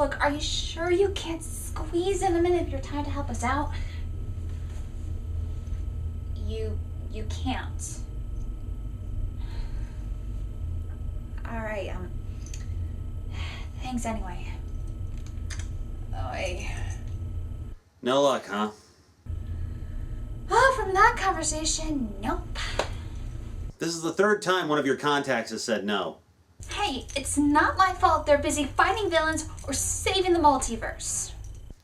Look, are you sure you can't squeeze in a minute of your time to help us out? You can't. Alright, thanks anyway. No luck, huh? Oh, from that conversation, nope. This is the third time one of your contacts has said no. Hey, it's not my fault they're busy fighting villains or saving the multiverse.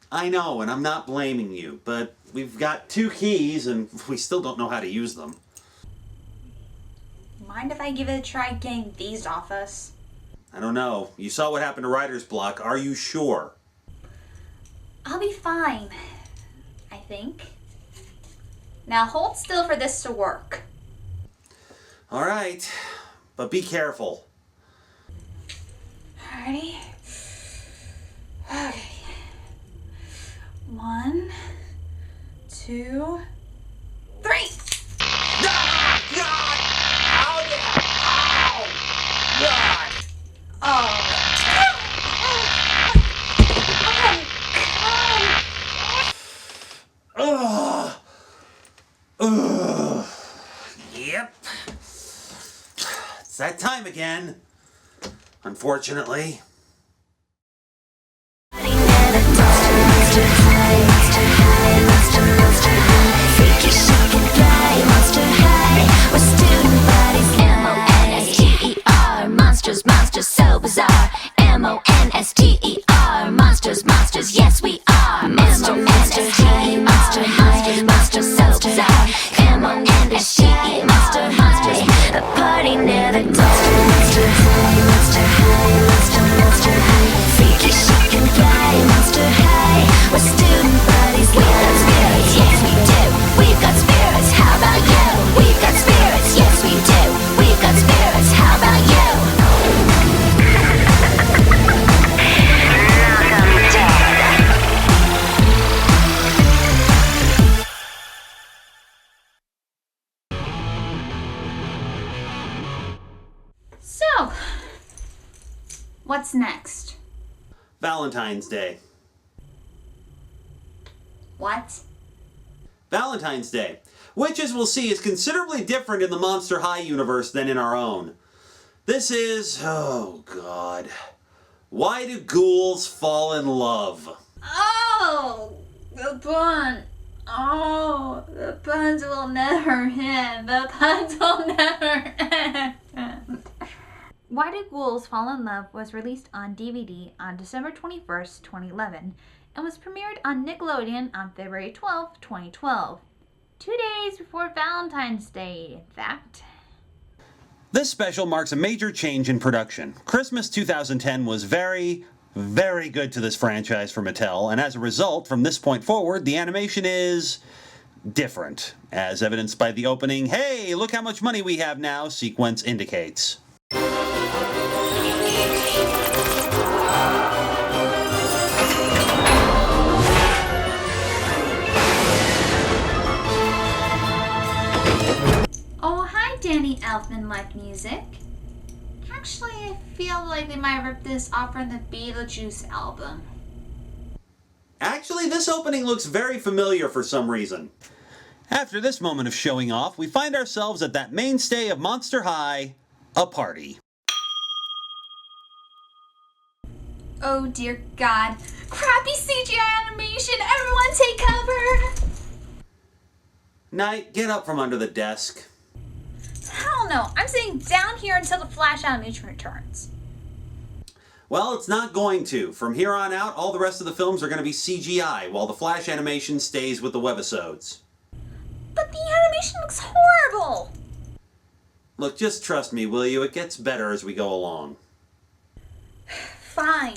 I know, and I'm not blaming you, but we've got 2 keys and we still don't know how to use them. Mind if I give it a try getting these off us? I don't know. You saw what happened to Writer's Block. Are you sure? I'll be fine, I think. Now hold still for this to work. All right, but be careful. Alrighty. Okay. 1, 2, 3! Ah! God! Oh, yeah! Oh! God! Oh. Ugh. Ugh. Yep. It's that time again. Unfortunately. Monsters, so bizarre. M-O-N-S-T-E-R. Monsters, yes we are. M-O-N-S-T-E-R. Monsters, so bizarre. M-O-N-S-T-E-R. Monsters, the party never dies. Monster high. Freaky, chic and fly. Monster high. We're student buddies. We got spirits, yes we do. We've got spirits, how about you? We've got spirits, yes we do. We've got spirits, how about you? So, what's next? Valentine's Day. What? Valentine's Day, which, as we'll see, is considerably different in the Monster High universe than in our own. This is... oh, God. Why do ghouls fall in love? Oh, the pun. Oh, the puns will never end. The puns will never end. Why Do Ghouls Fall in Love was released on DVD on December 21st, 2011, and was premiered on Nickelodeon on February 12, 2012. 2 days before Valentine's Day, in fact. This special marks a major change in production. Christmas 2010 was very, very good to this franchise for Mattel, and as a result, from this point forward, the animation is different, as evidenced by the opening, "Hey, look how much money we have now" sequence indicates. Oh, hi, Danny Elfman like music. Actually, I feel like they might rip this off from the Beetlejuice album. Actually, this opening looks very familiar for some reason. After this moment of showing off, we find ourselves at that mainstay of Monster High, a party. Oh dear God. Crappy CGI animation! Everyone take cover! Knight, get up from under the desk. Hell no, I'm sitting down here until the Flash animation returns. Well, it's not going to. From here on out, all the rest of the films are going to be CGI, while the Flash animation stays with the webisodes. But the animation looks horrible! Look, just trust me, will you? It gets better as we go along. Fine.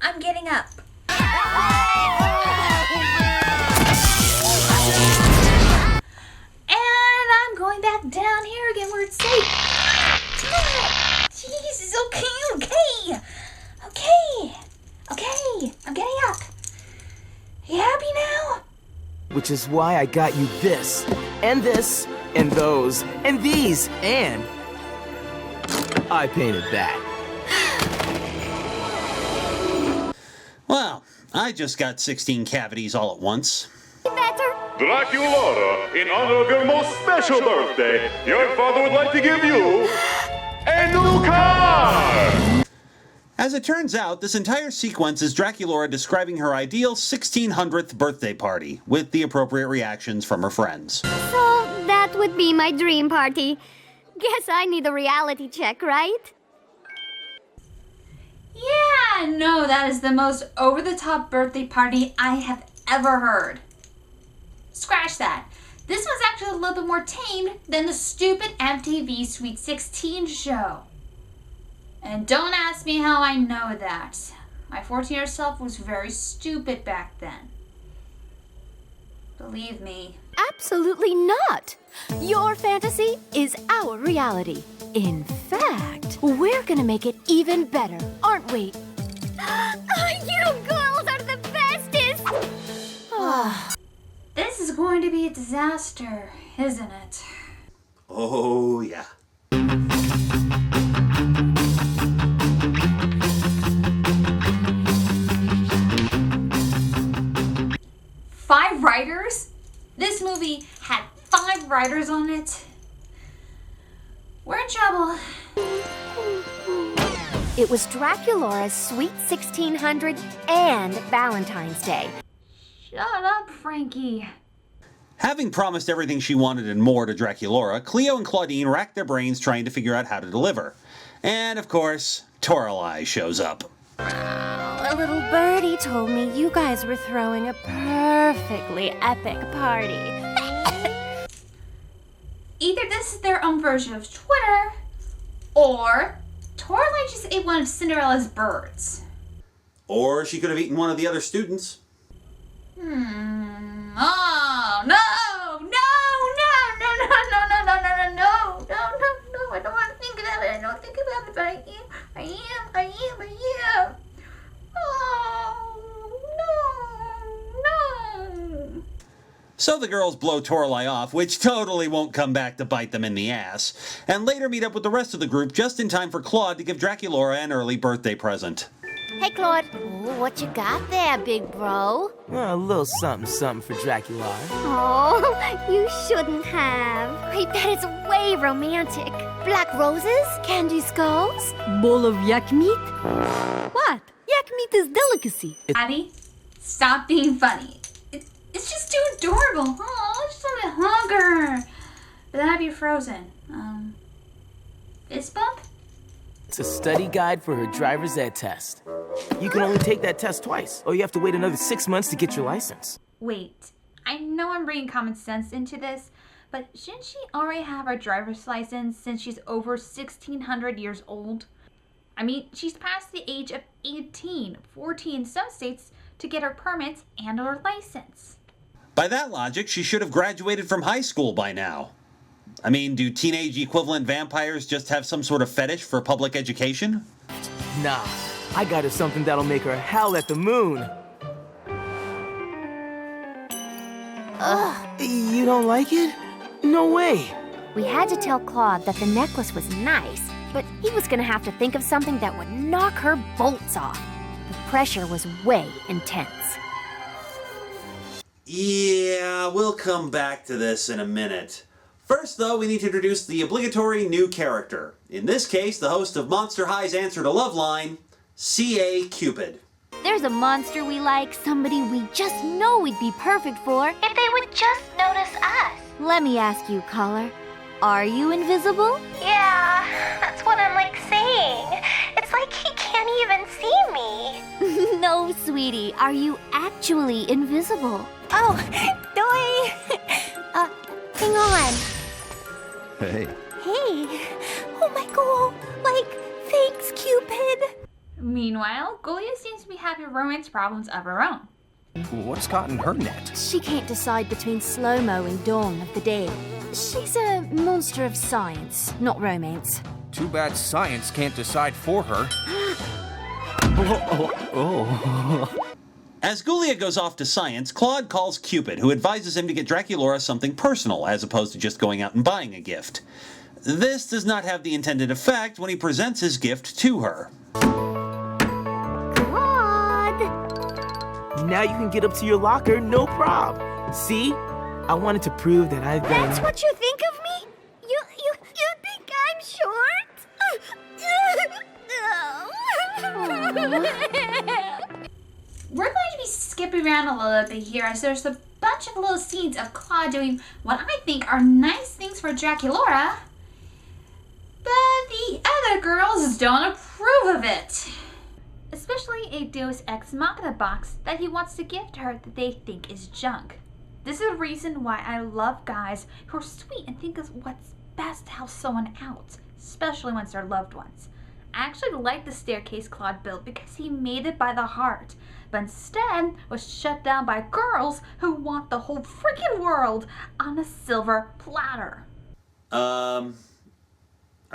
I'm getting up. And I'm going back down here again where it's safe. Jesus, okay. Okay, I'm getting up. You happy now? Which is why I got you this, and those, and these, and I painted that. I just got 16 cavities all at once. Better. Draculaura, in honor of your most special birthday, your father would like to give you a new car! As it turns out, this entire sequence is Draculaura describing her ideal 1600th birthday party, with the appropriate reactions from her friends. So, that would be my dream party. Guess I need a reality check, right? Yeah, no, that is the most over-the-top birthday party I have ever heard. Scratch that. This was actually a little bit more tame than the stupid MTV Sweet 16 show. And don't ask me how I know that. My 14-year-old self was very stupid back then. Believe me. Absolutely not. Your fantasy is our reality. In fact, we're gonna make it even better, aren't we? You girls are the bestest! This is going to be a disaster, isn't it? Oh, yeah. Five writers? This movie had 5 writers on it. We're in trouble. It was Draculaura's Sweet 1600 and Valentine's Day. Shut up, Frankie. Having promised everything she wanted and more to Draculaura, Cleo and Claudine racked their brains trying to figure out how to deliver. And, of course, Toralei shows up. A little birdie told me you guys were throwing a perfectly epic party. Either this is their own version of Twitter, or Toralei just ate one of Cinderella's birds. Or she could have eaten one of the other students. Oh, no! I don't want to think about it. I don't think about it, but I am. Oh, no. So the girls blow Toralei off, which totally won't come back to bite them in the ass, and later meet up with the rest of the group just in time for Claude to give Draculaura an early birthday present. Hey, Claude. Ooh, what you got there, big bro? A little something for Dracula. Oh, you shouldn't have. I bet it's way romantic. Black roses? Candy skulls? Bowl of yak meat? What? Yak meat is delicacy. Abby, stop being funny. It's just too adorable. Oh, I just want to hug her. But then I'd be frozen. Fist bump? It's a study guide for her driver's ed test. You can only take that test twice, or you have to wait another 6 months to get your license. Wait, I know I'm bringing common sense into this, but shouldn't she already have her driver's license since she's over 1,600 years old? I mean, she's past the age of 18, 14 in some states to get her permits and her license. By that logic, she should have graduated from high school by now. I mean, do teenage equivalent vampires just have some sort of fetish for public education? Nah, I got her something that'll make her howl at the moon. You don't like it? No way. We had to tell Claude that the necklace was nice, but he was gonna have to think of something that would knock her bolts off. The pressure was way intense. Yeah, we'll come back to this in a minute. First, though, we need to introduce the obligatory new character. In this case, the host of Monster High's Answer to Love Line, C.A. Cupid. There's a monster we like, somebody we just know we'd be perfect for. If they would just notice us. Let me ask you, caller. Are you invisible? Yeah, that's what I'm like saying. It's like he can't even see me. No, sweetie. Are you actually invisible? Oh, doy. Hang on. Hey. Hey. Oh my god. Like, thanks, Cupid. Meanwhile, Golia seems to be having romance problems of her own. What's caught in her net? She can't decide between slow-mo and Dawn of the Dead. She's a monster of science, not romance. Too bad science can't decide for her. As Ghoulia goes off to science, Claude calls Cupid, who advises him to get Draculaura something personal, as opposed to just going out and buying a gift. This does not have the intended effect when he presents his gift to her. Claude. And now you can get up to your locker, no prob. See? I wanted to prove that I've been... That's what you think of me? You think I'm short? We're going to be skipping around a little bit here as there's a bunch of little scenes of Claude doing what I think are nice things for Draculaura, but the other girls don't approve of it. Especially a Deus Ex Machina box that he wants to give to her that they think is junk. This is the reason why I love guys who are sweet and think of what's best to help someone out, especially when it's their loved ones. I actually like the staircase Claude built because he made it by the heart, but instead was shut down by girls who want the whole freaking world on a silver platter. Are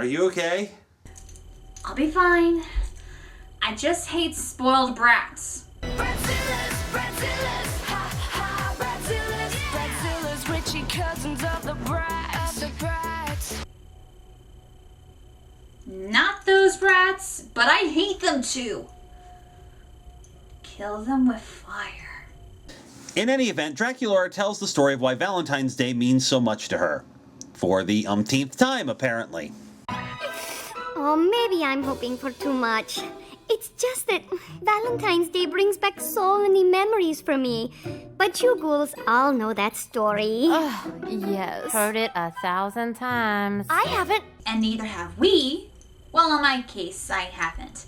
you okay? I'll be fine. I just hate spoiled brats. Not those brats, but I hate them too. Kill them with fire. In any event, Draculaura tells the story of why Valentine's Day means so much to her. For the umpteenth time, apparently. Oh, maybe I'm hoping for too much. It's just that Valentine's Day brings back so many memories for me. But you ghouls all know that story. Yes. Heard it 1,000 times. I haven't. And neither have we. Well, in my case, I haven't.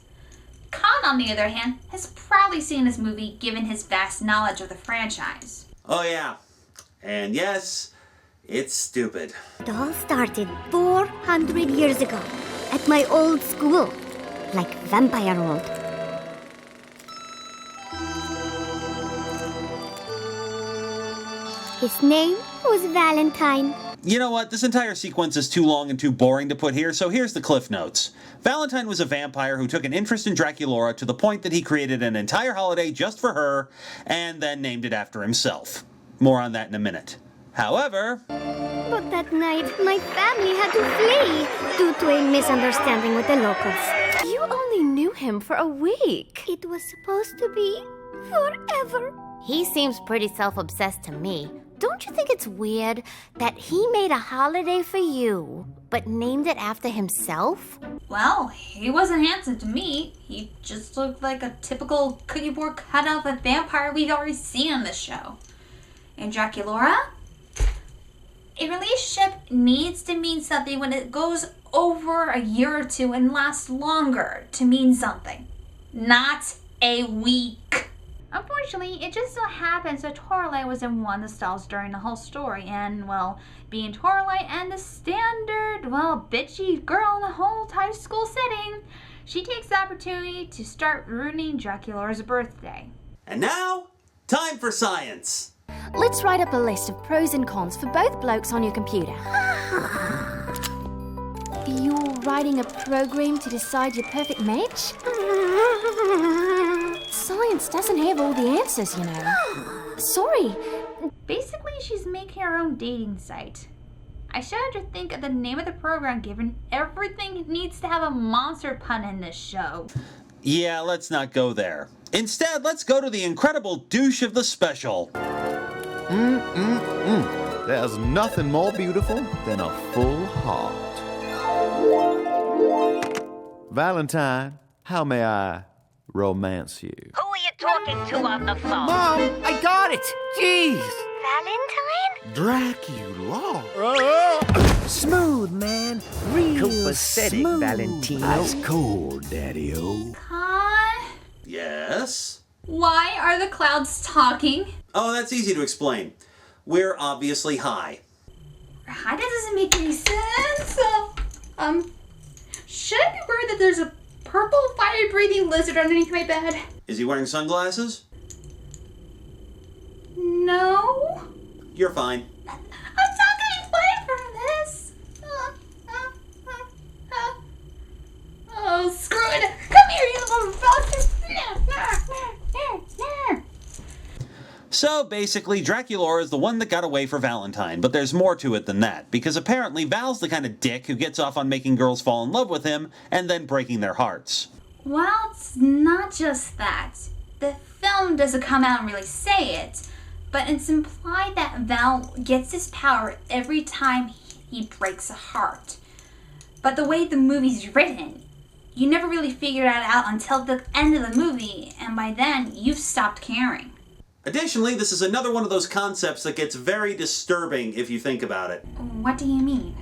Khan, on the other hand, has probably seen this movie given his vast knowledge of the franchise. Oh yeah. And yes, it's stupid. It all started 400 years ago at my old school. Like vampire old. His name was Valentine. You know what? This entire sequence is too long and too boring to put here, so here's the cliff notes. Valentine was a vampire who took an interest in Draculaura to the point that he created an entire holiday just for her, and then named it after himself. More on that in a minute. However... But that night, my family had to flee due to a misunderstanding with the locals. You only knew him for a week. It was supposed to be forever. He seems pretty self-obsessed to me. Don't you think it's weird that he made a holiday for you, but named it after himself? Well, he wasn't handsome to me. He just looked like a typical cookie board cutout of a vampire we've already seen on this show. And Draculaura? A relationship needs to mean something when it goes over a year or two and lasts longer to mean something. Not a week. Unfortunately, it just so happens that Toralei was in one of the stalls during the whole story, and, well, being Toralei and the standard, well, bitchy girl in the whole high school setting, she takes the opportunity to start ruining Draculaura's birthday. And now, time for science! Let's write up a list of pros and cons for both blokes on your computer. You're writing a program to decide your perfect match? Science doesn't have all the answers, you know. Sorry. Basically, she's making her own dating site. I shudder to think of the name of the program given everything needs to have a monster pun in this show. Yeah, let's not go there. Instead, let's go to the incredible douche of the special. There's nothing more beautiful than a full heart. Valentine, how may I romance you? Who are you talking to on the phone? Mom, I got it! Jeez! Valentine? Dracula. Smooth, man. Real Copacetic, smooth. Valentino. Ice cold, Daddy-o. Khan? Yes? Why are the clouds talking? Oh, that's easy to explain. We're obviously high. That doesn't make any sense. Should I be worried that there's a purple fire-breathing lizard underneath my bed? Is he wearing sunglasses? No. You're fine. I'm not getting fine from this. Oh, screw it. Come here, you little bastard. So basically, Draculaura is the one that got away for Valentine, but there's more to it than that, because apparently Val's the kind of dick who gets off on making girls fall in love with him and then breaking their hearts. Well, it's not just that. The film film doesn't come out and really say it, but it's implied that Val gets his power every time he breaks a heart. But the way the movie's written, you never really figure that out until the end of the movie, and by then, you've stopped caring. Additionally, this is another one of those concepts that gets very disturbing if you think about it. What do you mean?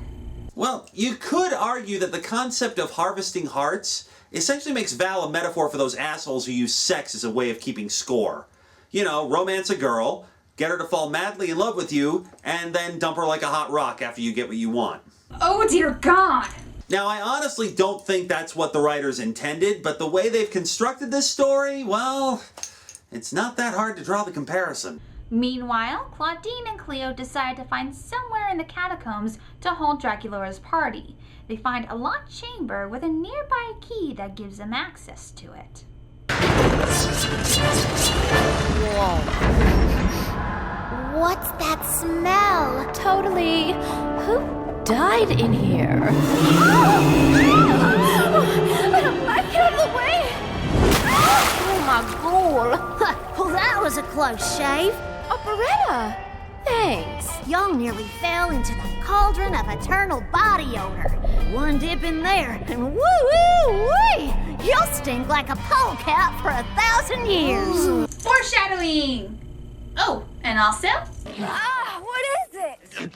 Well, you could argue that the concept of harvesting hearts essentially makes Val a metaphor for those assholes who use sex as a way of keeping score. You know, romance a girl, get her to fall madly in love with you, and then dump her like a hot rock after you get what you want. Oh dear God! Now, I honestly don't think that's what the writers intended, but the way they've constructed this story, well, it's not that hard to draw the comparison. Meanwhile, Claudine and Cleo decide to find somewhere in the catacombs to hold Draculaura's party. They find a locked chamber with a nearby key that gives them access to it. Whoa. What's that smell? Totally. Who died in here? Get out of the way! Oh my ghoul! Well, that was a close shave. Operetta! Thanks. Y'all nearly fell into the cauldron of eternal body odor. One dip in there, and woo-wee! You'll stink like a polecat for 1,000 years. Foreshadowing! Oh, and also... What is it?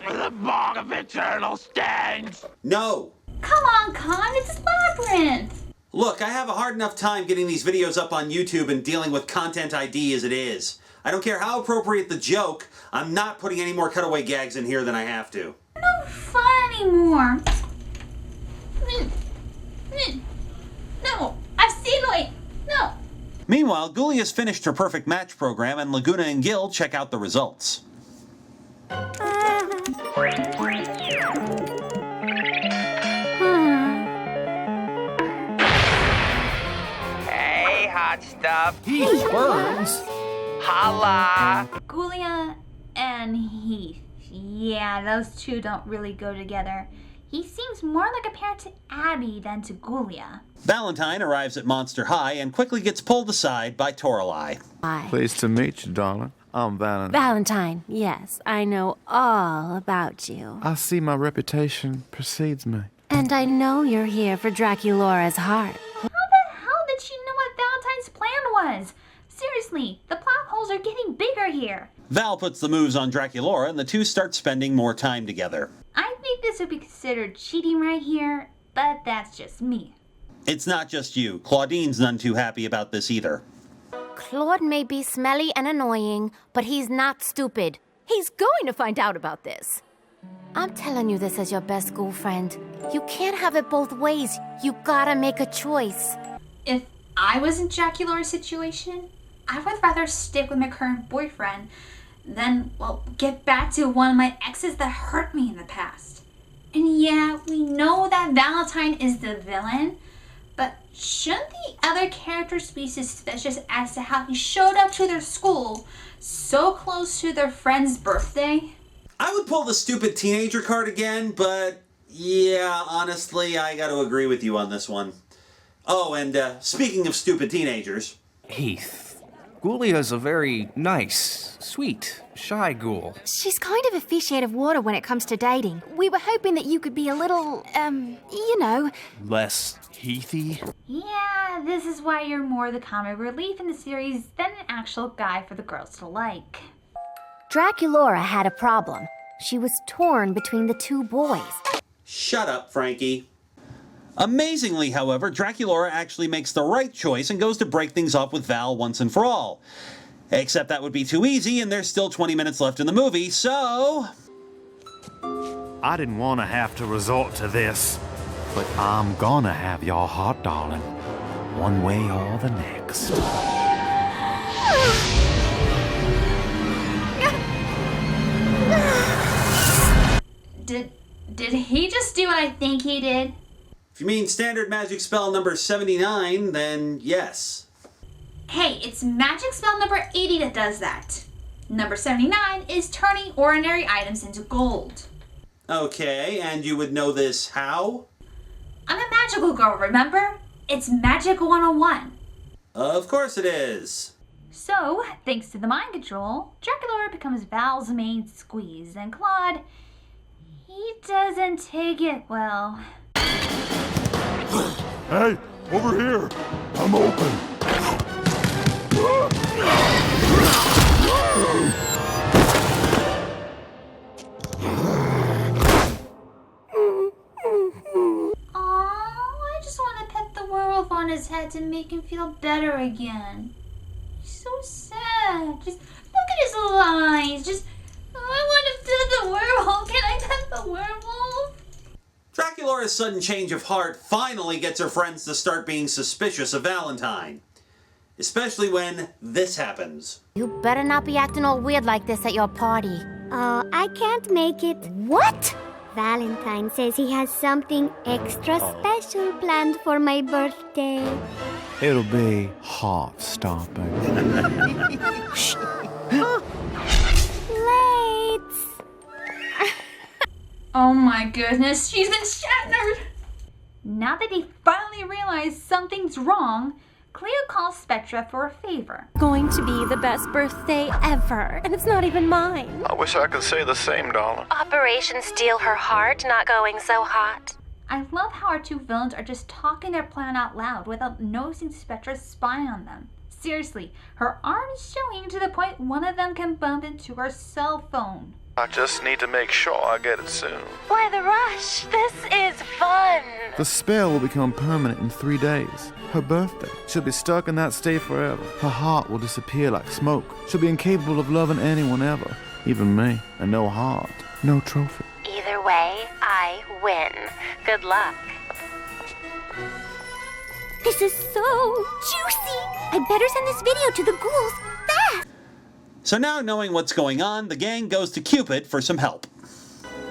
The bog of eternal stench! No! Come on, Khan, it's Labyrinth! Look, I have a hard enough time getting these videos up on YouTube and dealing with content ID as it is. I don't care how appropriate the joke, I'm not putting any more cutaway gags in here than I have to. No fun anymore. No, I've seen it. No. Meanwhile, Ghoulie has finished her perfect match program and Laguna and Gil check out the results. Hey, hot stuff. He burns. Holla! Ghoulia and Heath. Yeah, those two don't really go together. He seems more like a pair to Abby than to Ghoulia. Valentine arrives at Monster High and quickly gets pulled aside by Toralei. Pleased to meet you, darling. I'm Valentine. Valentine, yes, I know all about you. I see my reputation precedes me. And I know you're here for Draculaura's heart. How the hell did she know what Valentine's plan was? Seriously, the plot holes are getting bigger here. Val puts the moves on Draculaura and the two start spending more time together. I think this would be considered cheating right here, but that's just me. It's not just you. Claudine's none too happy about this either. Claude may be smelly and annoying, but he's not stupid. He's going to find out about this. I'm telling you this as your best school friend. You can't have it both ways. You gotta make a choice. If I was in Draculaura's situation, I would rather stick with my current boyfriend than, well, get back to one of my exes that hurt me in the past. And yeah, we know that Valentine is the villain, but shouldn't the other characters be suspicious as to how he showed up to their school so close to their friend's birthday? I would pull the stupid teenager card again, but yeah, honestly, I gotta agree with you on this one. Oh, and speaking of stupid teenagers... Heath, Ghoulia's a very nice, sweet, shy ghoul. She's kind of a fish out of water when it comes to dating. We were hoping that you could be a little, Less Heathy? Yeah, this is why you're more the comic relief in the series than an actual guy for the girls to like. Draculaura had a problem. She was torn between the two boys. Shut up, Frankie. Amazingly, however, Draculaura actually makes the right choice and goes to break things off with Val once and for all. Except that would be too easy, and there's still 20 minutes left in the movie, so... I didn't want to have to resort to this, but I'm gonna have your heart, darling. One way or the next. Did he just do what I think he did? If you mean standard magic spell number 79, then yes. Hey, it's magic spell number 80 that does that. Number 79 is turning ordinary items into gold. Okay, and you would know this how? I'm a magical girl, remember? It's Magic 101. Of course it is. So, thanks to the mind control, Dracula becomes Val's main squeeze, and Claude, he doesn't take it well. Hey, over here! I'm open! I just want to pet the werewolf on his head to make him feel better again. He's so sad. Just look at his little eyes. I want to pet the werewolf. Can I pet the werewolf? Draculaura's sudden change of heart finally gets her friends to start being suspicious of Valentine. Especially when this happens. You better not be acting all weird like this at your party. I can't make it. What? Valentine says he has something extra special planned for my birthday. It'll be heart-stopping. Late. Oh my goodness, she's been shattered! Now that he finally realized something's wrong, Cleo calls Spectra for a favor. Going to be the best birthday ever, and it's not even mine. I wish I could say the same, darling. Operation Steal Her Heart not going so hot. I love how our two villains are just talking their plan out loud without noticing Spectra spying on them. Seriously, her arm is showing to the point one of them can bump into her cell phone. I just need to make sure I get it soon. Why the rush? This is fun. The spell will become permanent in 3 days. Her birthday. She'll be stuck in that state forever. Her heart will disappear like smoke. She'll be incapable of loving anyone ever. Even me. And no heart. No trophy. Either way, I win. Good luck. This is so juicy. I better send this video to the ghouls fast. So now knowing what's going on, the gang goes to Cupid for some help.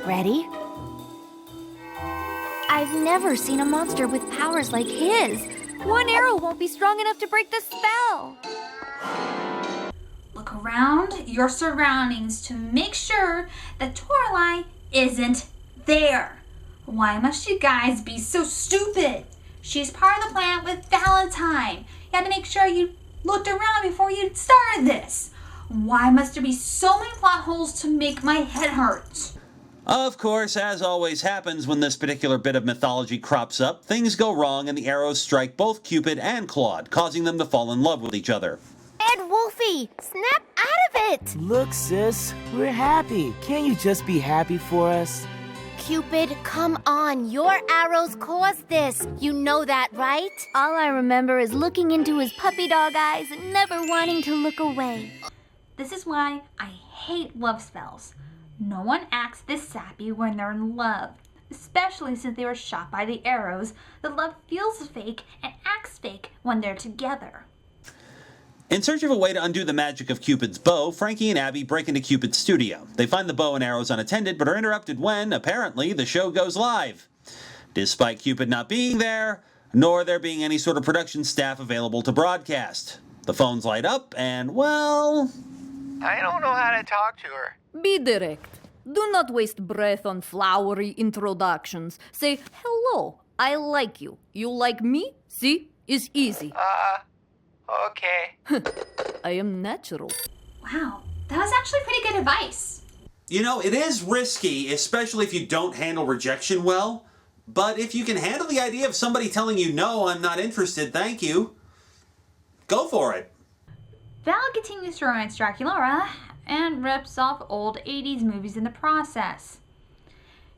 Ready? I've never seen a monster with powers like his. One arrow won't be strong enough to break the spell. Look around your surroundings to make sure that Toralei isn't there. Why must you guys be so stupid? She's part of the plan with Valentine. You had to make sure you looked around before you started this. Why must there be so many plot holes to make my head hurt? Of course, as always happens when this particular bit of mythology crops up, things go wrong and the arrows strike both Cupid and Claude, causing them to fall in love with each other. Ed Wolfie, snap out of it! Look, sis, we're happy. Can't you just be happy for us? Cupid, come on. Your arrows caused this. You know that, right? All I remember is looking into his puppy dog eyes and never wanting to look away. This is why I hate love spells. No one acts this sappy when they're in love, especially since they were shot by the arrows. The love feels fake and acts fake when they're together. In search of a way to undo the magic of Cupid's bow, Frankie and Abby break into Cupid's studio. They find the bow and arrows unattended, but are interrupted when, apparently, the show goes live. Despite Cupid not being there, nor there being any sort of production staff available to broadcast. The phones light up, and, well... I don't know how to talk to her. Be direct. Do not waste breath on flowery introductions. Say, hello, I like you. You like me? See? It's easy. Okay. I am natural. Wow, that was actually pretty good advice. You know, it is risky, especially if you don't handle rejection well. But if you can handle the idea of somebody telling you, no, I'm not interested, thank you, go for it. Val continues to romance Draculaura and rips off old 80s movies in the process.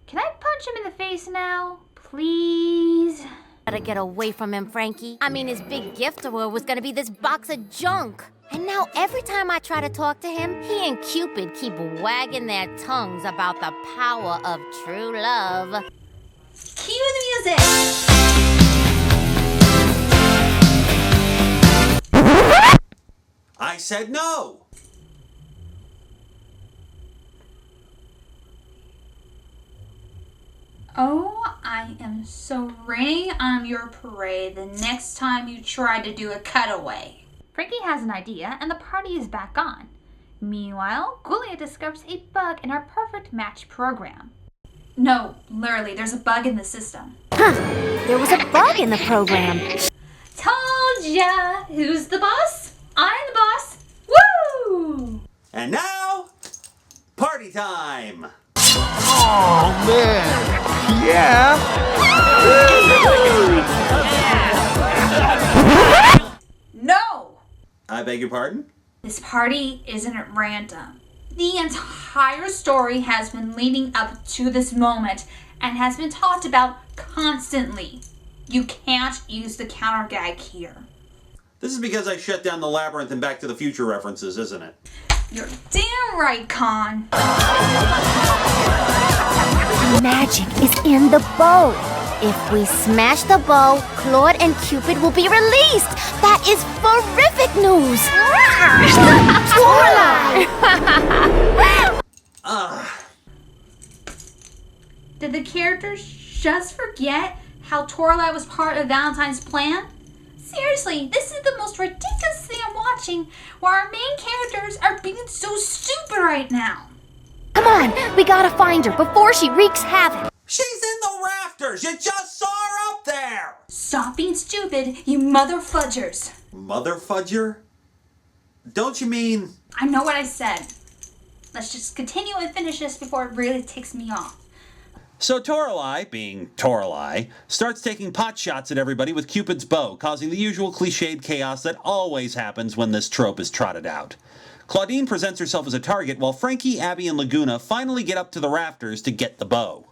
Can I punch him in the face now? Please? Gotta get away from him, Frankie. I mean, his big gift to her was gonna be this box of junk. And now every time I try to talk to him, he and Cupid keep wagging their tongues about the power of true love. Cue the music! I said no! Oh, I am so raining on your parade the next time you try to do a cutaway. Frankie has an idea and the party is back on. Meanwhile, Ghoulia discovers a bug in our perfect match program. No, literally, there's a bug in the system. Huh, there was a bug in the program. Told ya. Who's the boss? I'm the boss. Woo! And now, party time! Oh, man. Yeah. No! I beg your pardon? This party isn't at random. The entire story has been leading up to this moment and has been talked about constantly. You can't use the counter gag here. This is because I shut down the Labyrinth and Back to the Future references, isn't it? You're damn right, Khan. Magic is in the bow. If we smash the bow, Claude and Cupid will be released. That is horrific news. Did the characters just forget how Toralei was part of Valentine's plan? Seriously, this is the most ridiculous thing I'm watching, where our main characters are being so stupid right now. Come on, we gotta find her before she wreaks havoc. She's in the rafters! You just saw her up there! Stop being stupid, you mother fudgers. Mother fudger? Don't you mean... I know what I said. Let's just continue and finish this before it really ticks me off. So Toralei, being Toralei, starts taking pot shots at everybody with Cupid's bow, causing the usual cliched chaos that always happens when this trope is trotted out. Claudine presents herself as a target, while Frankie, Abby, and Laguna finally get up to the rafters to get the bow.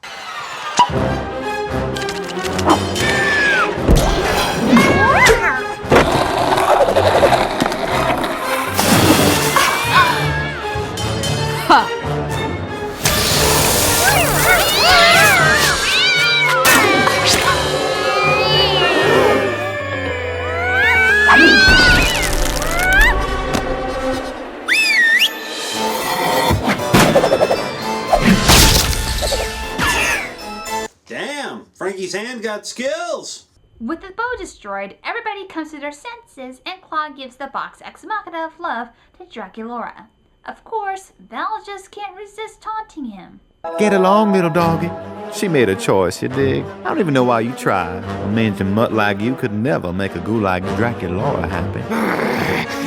Damn, Frankie's hand got skills. With the bow destroyed, everybody comes to their senses and Claude gives the box ex machina of love to Draculaura. Of course, Val just can't resist taunting him. Get along, little doggy. She made a choice, you dig? I don't even know why you tried. A mangy mutt like you could never make a ghoul like Draculaura happy.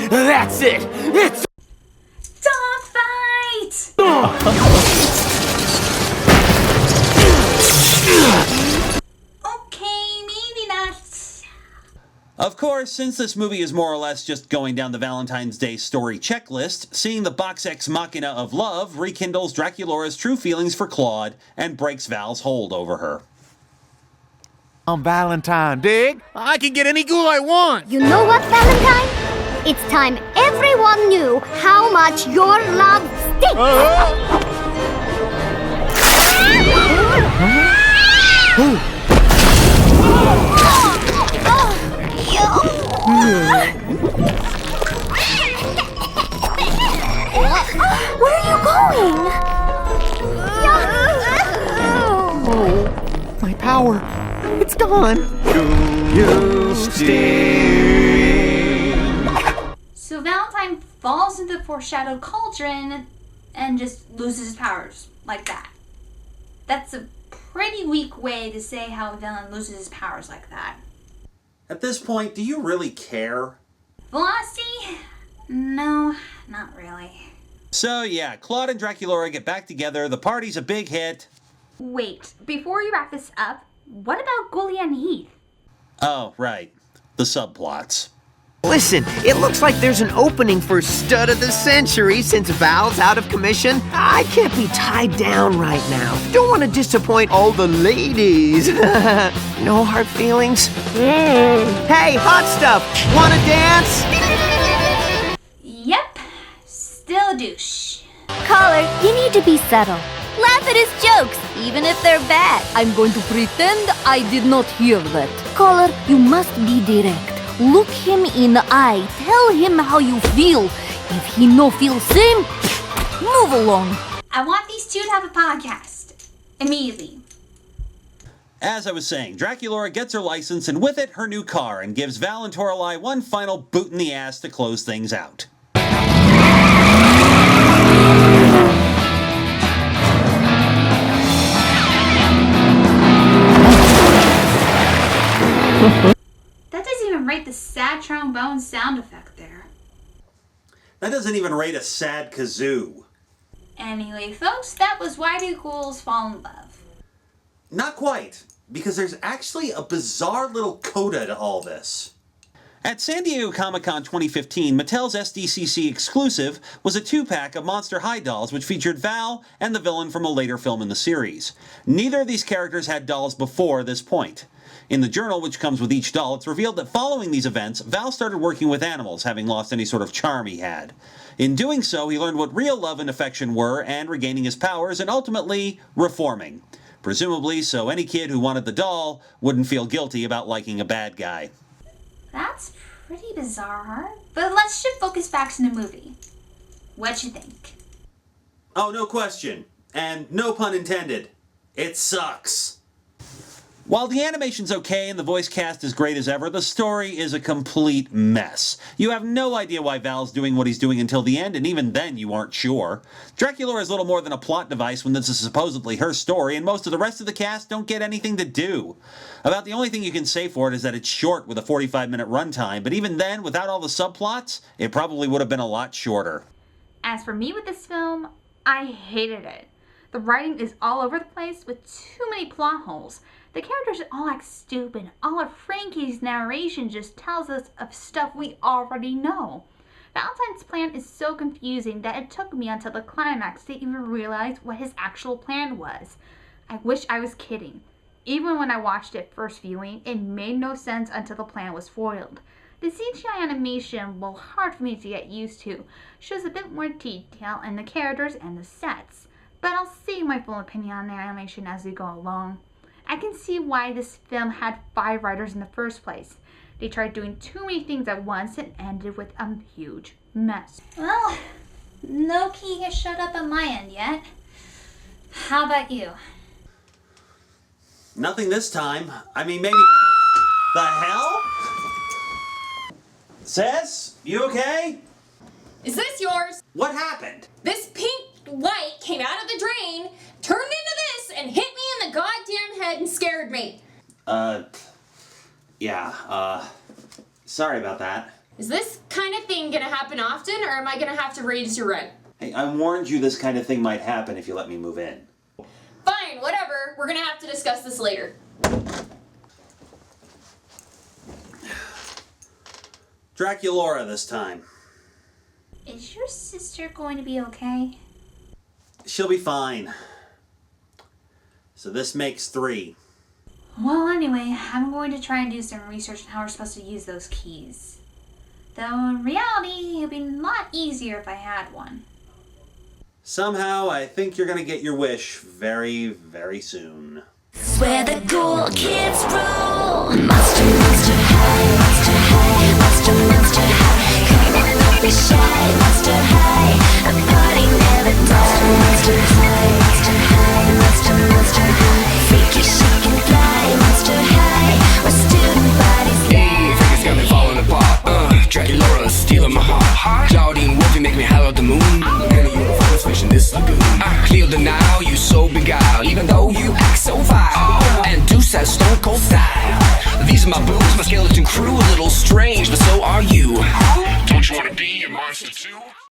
That's it! It's... Don't fight! Okay, maybe not. Of course, since this movie is more or less just going down the Valentine's Day story checklist, seeing the box ex machina of love rekindles Draculaura's true feelings for Claude and breaks Val's hold over her. I'm Valentine, dig? I can get any ghoul I want. You know what, Valentine? It's time everyone knew how much your love stinks. Where are you going? Oh, my power. It's gone. So Valentine falls into the foreshadowed cauldron and just loses his powers like that. That's a pretty weak way to say how a villain loses his powers like that. At this point, do you really care? Velocity? No, not really. So yeah, Claude and Draculaura get back together, the party's a big hit. Wait, before you wrap this up, what about Gully and Heath? Oh, right. The subplots. Listen, it looks like there's an opening for Stud of the Century since Val's out of commission. I can't be tied down right now. Don't want to disappoint all the ladies. No hard feelings? Hey, hot stuff, wanna dance? Yep, still a douche. Caller, you need to be subtle. Laugh at his jokes, even if they're bad. I'm going to pretend I did not hear that. Caller, you must be direct. Look him in the eye. Tell him how you feel. If he no feel same, move along. I want these two to have a podcast. Immediately. As I was saying, Draculaura gets her license and with it her new car and gives Val and Toralei one final boot in the ass to close things out. That doesn't even rate the sad trombone sound effect there. That doesn't even rate a sad kazoo. Anyway, folks, that was Why Do Ghouls Fall in Love? Not quite, because there's actually a bizarre little coda to all this. At San Diego Comic-Con 2015, Mattel's SDCC exclusive was a 2-pack of Monster High dolls which featured Val and the villain from a later film in the series. Neither of these characters had dolls before this point. In the journal, which comes with each doll, it's revealed that following these events, Val started working with animals, having lost any sort of charm he had. In doing so, he learned what real love and affection were, and regaining his powers, and ultimately, reforming. Presumably, so any kid who wanted the doll wouldn't feel guilty about liking a bad guy. That's pretty bizarre. But let's shift focus back to the movie. What'd you think? Oh, no question. And no pun intended. It sucks. While the animation's okay and the voice cast is great as ever, the story is a complete mess. You have no idea why Val's doing what he's doing until the end, and even then you aren't sure. Dracula is little more than a plot device when this is supposedly her story, and most of the rest of the cast don't get anything to do. About the only thing you can say for it is that it's short with a 45-minute runtime, but even then, without all the subplots, it probably would have been a lot shorter. As for me with this film, I hated it. The writing is all over the place with too many plot holes. The characters all act stupid. All of Frankie's narration just tells us of stuff we already know. Valentine's plan is so confusing that it took me until the climax to even realize what his actual plan was. I wish I was kidding. Even when I watched it first viewing, it made no sense until the plan was foiled. The CGI animation, while hard for me to get used to, shows a bit more detail in the characters and the sets. But I'll save my full opinion on the animation as we go along. I can see why this film had 5 writers in the first place. They tried doing too many things at once and ended with a huge mess. Well, no key has shut up on my end yet. How about you? Nothing this time. I mean, maybe... The hell? Sis? You okay? Is this yours? What happened? This pink light came out of the drain, turned into this, and hit me in the goddamn head and scared me. Sorry about that. Is this kind of thing gonna happen often, or am I gonna have to raise your rent? Hey, I warned you this kind of thing might happen if you let me move in. Fine, whatever. We're gonna have to discuss this later. Draculaura this time. Is your sister going to be okay? She'll be fine. So this makes 3. Well, anyway, I'm going to try and do some research on how we're supposed to use those keys. Though in reality, it would be a lot easier if I had one. Somehow, I think you're gonna get your wish very, very soon. Where the ghoul kids rule. Monster, monster high, monster high, monster, monster high. Come on, don't be shy, monster high. A party never dies. Monster high, monster high, monster, monster high. Freaky, shake and fly, monster high. Where student bodies lie. Freaky's got me falling apart. Draculaura stealing my heart. Claudine Wolfie make me holler at the moon. And you're the finest fish in this lagoon. Clear the Nile, you so beguiled. Even though you act so vile. And Deuce has stone cold style. These are my boobs, my skeleton crew. A little strange, but so are you. Don't you wanna be a monster too?